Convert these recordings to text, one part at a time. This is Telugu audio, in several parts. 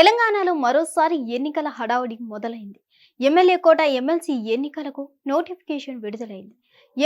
తెలంగాణలో మరోసారి ఎన్నికల హడావుడి మొదలైంది. ఎమ్మెల్యే కోట ఎమ్మెల్సీ ఎన్నికలకు నోటిఫికేషన్ విడుదలైంది.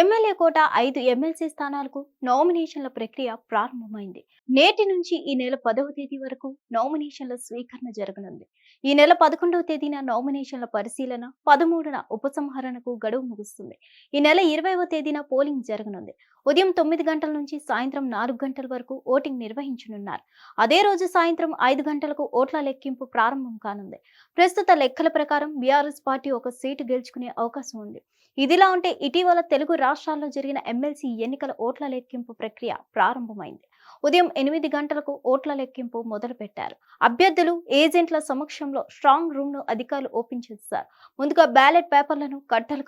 ఎమ్మెల్యే కోట 5 ఎమ్మెల్సీ స్థానాలకు నామినేషన్ల ప్రక్రియ ప్రారంభమైంది. నేటి నుంచి ఈ నెల 10వ తేదీ వరకు నామినేషన్ల స్వీకరణ జరగనుంది. ఈ నెల 11వ తేదీన నామినేషన్ల పరిశీలన, 13న ఉపసంహరణకు గడువు ముగుస్తుంది. ఈ నెల 20వ తేదీన పోలింగ్ జరగనుంది. ఉదయం 9 గంటల నుంచి సాయంత్రం 4 గంటల వరకు ఓటింగ్ నిర్వహించనున్నారు. అదే రోజు సాయంత్రం 5 గంటలకు ఓట్ల లెక్కింపు ప్రారంభం కానుంది. ప్రస్తుత లెక్కల ప్రకారం బీఆర్ఎస్ పార్టీ ఒక సీటు గెలుచుకునే అవకాశం ఉంది. ఇదిలా ఉంటే ఇటీవల తెలుగు రాష్ట్రాల్లో జరిగిన ఎమ్మెల్సీ ఎన్నికల ఓట్ల లెక్కింపు ప్రక్రియ ప్రారంభమైంది. ఉదయం 8 గంటలకు ఓట్ల లెక్కింపు మొదలుపెట్టారు. అభ్యర్థులు, ఏజెంట్ల సమక్షంలో స్ట్రాంగ్ రూమ్ ను అధికారులు ఓపెన్ చేశారు. ముందుగా బ్యాలెట్ పేపర్లను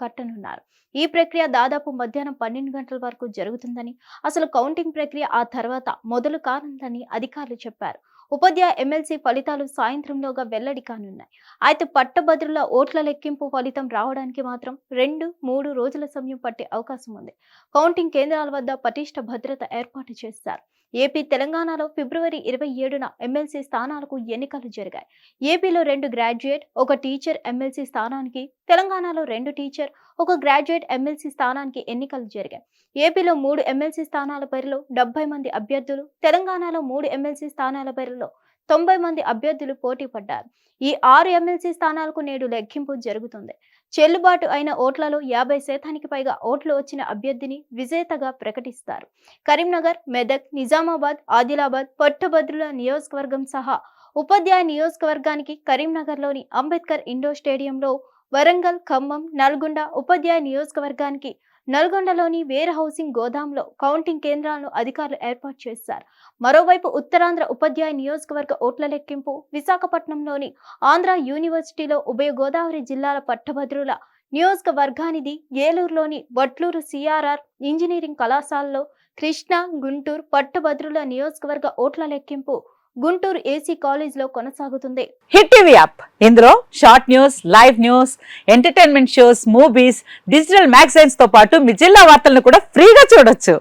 కట్టనున్నారు. ఈ ప్రక్రియ దాదాపు మధ్యాహ్నం 12 గంటల వరకు జరుగుతుందని, అసలు కౌంటింగ్ ప్రక్రియ ఆ తర్వాత మొదలు కానుందని అధికారులు చెప్పారు. ఉపాధ్యాయ ఎమ్మెల్సీ ఫలితాలు సాయంత్రంలోగా వెల్లడి కానున్నాయి. అయితే పట్టభద్రుల ఓట్ల లెక్కింపు ఫలితం రావడానికి మాత్రం 2-3 రోజుల సమయం పట్టే అవకాశం ఉంది. కౌంటింగ్ కేంద్రాల వద్ద పటిష్ట భద్రత ఏర్పాటు చేశారు. ఏపీ, తెలంగాణలో ఫిబ్రవరి 27న ఎమ్మెల్సీ స్థానాలకు ఎన్నికలు జరిగాయి. ఏపీలో 2 గ్రాడ్యుయేట్, 1 టీచర్ ఎమ్మెల్సీ స్థానానికి, తెలంగాణలో 2 టీచర్, 1 గ్రాడ్యుయేట్ ఎమ్మెల్సీ స్థానానికి ఎన్నికలు జరిగాయి. ఏపీలో 3 ఎమ్మెల్సీ స్థానాల బరిలో 70 మంది అభ్యర్థులు, తెలంగాణలో 3 ఎమ్మెల్సీ స్థానాల బరిలో 90 మంది అభ్యర్థులు పోటీ పడ్డారు. ఈ 6 ఎమ్మెల్సీ స్థానాలకు నేడు లెక్కింపు జరుగుతుంది. చెల్లుబాటు అయిన ఓట్లలో 50% పైగా ఓట్లు వచ్చిన అభ్యర్థిని విజేతగా ప్రకటిస్తారు. కరీంనగర్, మెదక్, నిజామాబాద్, ఆదిలాబాద్ పట్టభద్రుల నియోజకవర్గం సహా ఉపాధ్యాయ నియోజకవర్గానికి కరీంనగర్లోని అంబేద్కర్ ఇండోర్ స్టేడియంలో, వరంగల్, ఖమ్మం, నల్గొండ ఉపాధ్యాయ నియోజకవర్గానికి నల్గొండలోని వేర్ హౌసింగ్ గోదాంలో కౌంటింగ్ కేంద్రాలను అధికారులు ఏర్పాటు చేశారు. మరోవైపు ఉత్తరాంధ్ర ఉపాధ్యాయ నియోజకవర్గ ఓట్ల లెక్కింపు విశాఖపట్నంలోని ఆంధ్ర యూనివర్సిటీలో, ఉభయ గోదావరి జిల్లాల పట్టభద్రుల నియోజకవర్గానిది ఏలూరులోని వట్లూరు సిఆర్ఆర్ ఇంజనీరింగ్ కళాశాలలో, కృష్ణా, గుంటూరు పట్టభద్రుల నియోజకవర్గ ఓట్ల లెక్కింపు గుంటూరు ఏసీ కాలేజ్ లో కొనసాగుతుంది. హిట్ టీవీ యాప్, ఇందులో short news, live news, entertainment shows, movies, digital magazines తో పాటు మీ జిల్లా వార్తలను కూడా ఫ్రీగా చూడొచ్చు.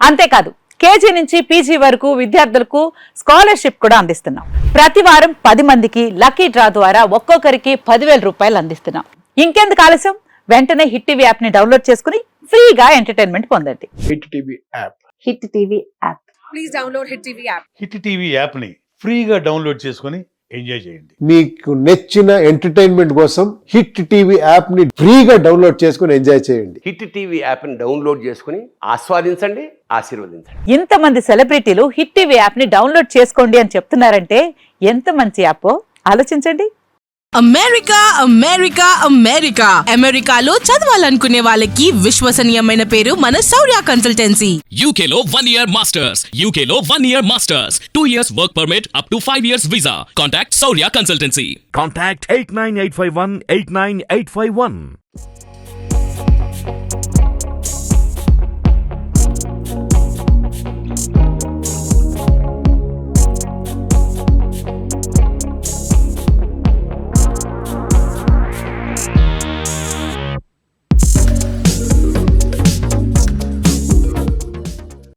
అంతేకాదు, కేజీ నుంచి పీజీ వరకు విద్యార్థులకు స్కాలర్షిప్ కూడా అందిస్తున్నాం. ప్రతి వారం 10 మందికి లక్కీ డ్రా ద్వారా ఒక్కొక్కరికి 10,000 రూపాయలు అందిస్తున్నాం. ఇంకెందుకు ఆలస్యం, వెంటనే హిట్ టీవీ యాప్ ని డౌన్లోడ్ చేసుకుని ఫ్రీగా ఎంటర్టైన్మెంట్ పొందండి. Hit TV app. Hit TV app. Please download hit TV app. Hit TV app ని ఫ్రీగా డౌన్లోడ్ చేసుకుని ఎంజాయ్ చేయండి. మీకు నచ్చిన ఎంటర్టైన్మెంట్ కోసం హిట్ టీవీ యాప్ ని ఫ్రీగా డౌన్లోడ్ చేసుకుని ఎంజాయ్ చేయండి. హిట్ టీవీ యాప్ ని డౌన్లోడ్ చేసుకుని ఆస్వాదించండి, ఆశీర్వదించండి. ఇంతమంది సెలబ్రిటీలు హిట్ టీవీ యాప్ ని డౌన్లోడ్ చేసుకోండి అని చెప్తున్నారంటే ఎంత మంచి యాప్ ఆలోచించండి. అమెరికా అమెరికా అమెరికా అమెరికాలో చదవాలనుకునే వాళ్ళకి విశ్వసనీయమైన పేరు మన శౌర్య కన్సల్టెన్సీ. UK లో 1 year masters, UK లో 1 year masters, 2 years work permit up to 5 years visa. Contact Saurya Consultancy. Contact 89851 89851.